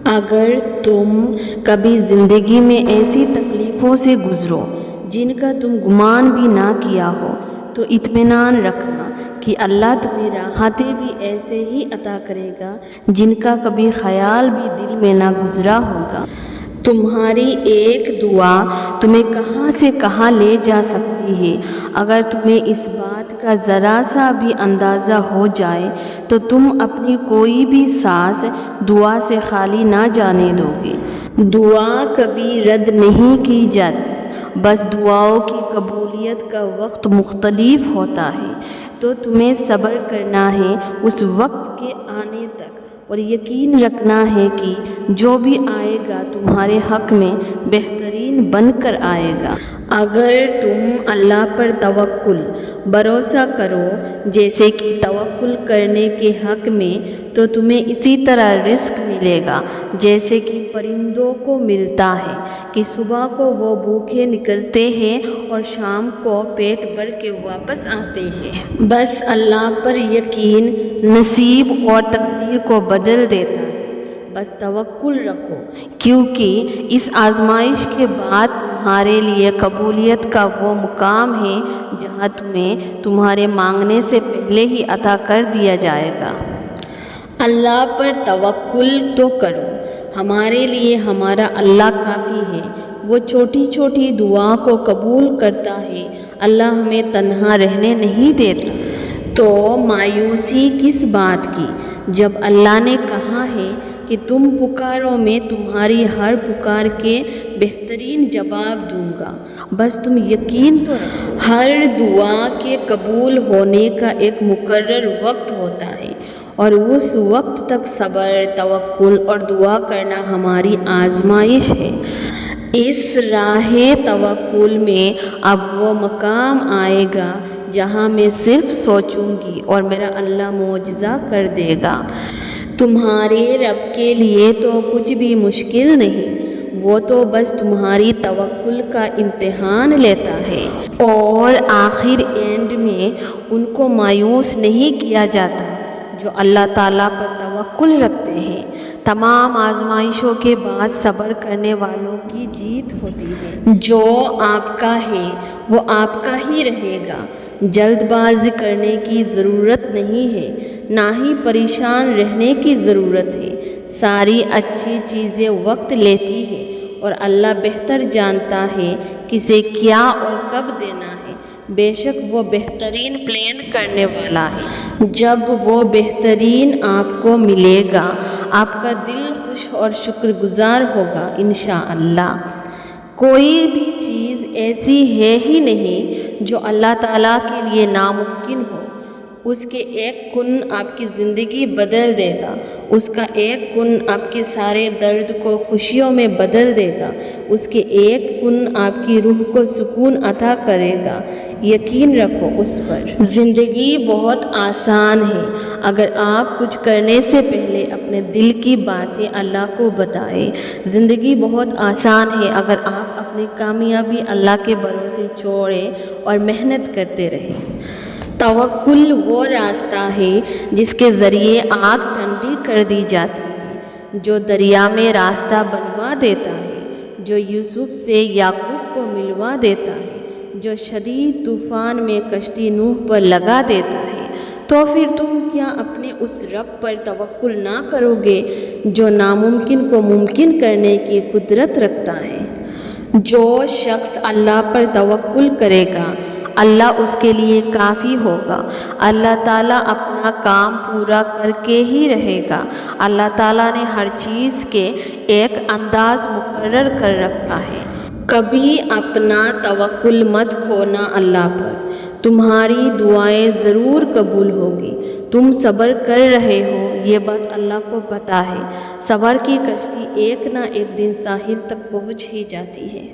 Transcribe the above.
اگر تم کبھی زندگی میں ایسی تکلیفوں سے گزرو جن کا تم گمان بھی نہ کیا ہو تو اطمینان رکھنا کہ اللہ تمہیں راحتیں بھی ایسے ہی عطا کرے گا جن کا کبھی خیال بھی دل میں نہ گزرا ہوگا۔ تمہاری ایک دعا تمہیں کہاں سے کہاں لے جا سکتی ہے، اگر تمہیں اس بات کا ذرا سا بھی اندازہ ہو جائے تو تم اپنی کوئی بھی سانس دعا سے خالی نہ جانے دو گے۔ دعا کبھی رد نہیں کی جاتی، بس دعاؤں کی قبولیت کا وقت مختلف ہوتا ہے، تو تمہیں صبر کرنا ہے اس وقت کے آنے تک، اور یقین رکھنا ہے کہ جو بھی آئے گا تمہارے حق میں بہترین بن کر آئے گا۔ اگر تم اللہ پر توکل بھروسہ کرو جیسے کہ توکل کرنے کے حق میں، تو تمہیں اسی طرح رزق ملے گا جیسے کہ پرندوں کو ملتا ہے کہ صبح کو وہ بھوکے نکلتے ہیں اور شام کو پیٹ بھر کے واپس آتے ہیں۔ بس اللہ پر یقین نصیب اور تقدیر کو بدل دیتا ہے۔ بس توکل رکھو، کیونکہ اس آزمائش کے بعد تمہارے لیے قبولیت کا وہ مقام ہے جہاں تمہیں تمہارے مانگنے سے پہلے ہی عطا کر دیا جائے گا۔ اللہ پر توکل تو کرو، ہمارے لیے ہمارا اللہ کافی ہے، وہ چھوٹی چھوٹی دعا کو قبول کرتا ہے، اللہ ہمیں تنہا رہنے نہیں دیتا۔ تو مایوسی کس بات کی، جب اللہ نے کہا ہے کہ تم پکارو میں تمہاری ہر پکار کے بہترین جواب دوں گا، بس تم یقین تو رکھو۔ ہر دعا کے قبول ہونے کا ایک مقرر وقت ہوتا ہے، اور اس وقت تک صبر، توکل اور دعا کرنا ہماری آزمائش ہے۔ اس راہ توکل میں اب وہ مقام آئے گا جہاں میں صرف سوچوں گی اور میرا اللہ معجزہ کر دے گا۔ تمہارے رب کے لیے تو کچھ بھی مشکل نہیں، وہ تو بس تمہاری توکل کا امتحان لیتا ہے، اور آخر اینڈ میں ان کو مایوس نہیں کیا جاتا جو اللہ تعالیٰ پر توکل رکھتے ہیں۔ تمام آزمائشوں کے بعد صبر کرنے والوں کی جیت ہوتی ہے۔ جو آپ کا ہے وہ آپ کا ہی رہے گا، جلد بازی کرنے کی ضرورت نہیں ہے، نہ ہی پریشان رہنے کی ضرورت ہے۔ ساری اچھی چیزیں وقت لیتی ہیں، اور اللہ بہتر جانتا ہے کسے کیا اور کب دینا ہے۔ بے شک وہ بہترین پلان کرنے والا ہے۔ جب وہ بہترین آپ کو ملے گا، آپ کا دل خوش اور شکر گزار ہوگا انشاءاللہ۔ کوئی بھی چیز ایسی ہے ہی نہیں جو اللہ تعالیٰ کے لیے ناممکن ہو۔ اس کے ایک کن آپ کی زندگی بدل دے گا، اس کا ایک کن آپ کے سارے درد کو خوشیوں میں بدل دے گا، اس کے ایک کن آپ کی روح کو سکون عطا کرے گا۔ یقین رکھو اس پر۔ زندگی بہت آسان ہے اگر آپ کچھ کرنے سے پہلے اپنے دل کی باتیں اللہ کو بتائیں۔ زندگی بہت آسان ہے اگر آپ اپنی کامیابی اللہ کے بھروسے چھوڑیں اور محنت کرتے رہیں۔ توکل وہ راستہ ہے جس کے ذریعے آگ ٹھنڈی کر دی جاتی ہے، جو دریا میں راستہ بنوا دیتا ہے، جو یوسف سے یعقوب کو ملوا دیتا ہے، جو شدید طوفان میں کشتی نوح پر لگا دیتا ہے۔ تو پھر تم کیا اپنے اس رب پر توکل نہ کرو گے جو ناممکن کو ممکن کرنے کی قدرت رکھتا ہے؟ جو شخص اللہ پر توکل کرے گا اللہ اس کے لیے کافی ہوگا۔ اللہ تعالیٰ اپنا کام پورا کر کے ہی رہے گا۔ اللہ تعالیٰ نے ہر چیز کے ایک انداز مقرر کر رکھا ہے۔ کبھی اپنا توکل مت کھونا اللہ پر، تمہاری دعائیں ضرور قبول ہوگی۔ تم صبر کر رہے ہو یہ بات اللہ کو پتہ ہے۔ صبر کی کشتی ایک نہ ایک دن ساحل تک پہنچ ہی جاتی ہے۔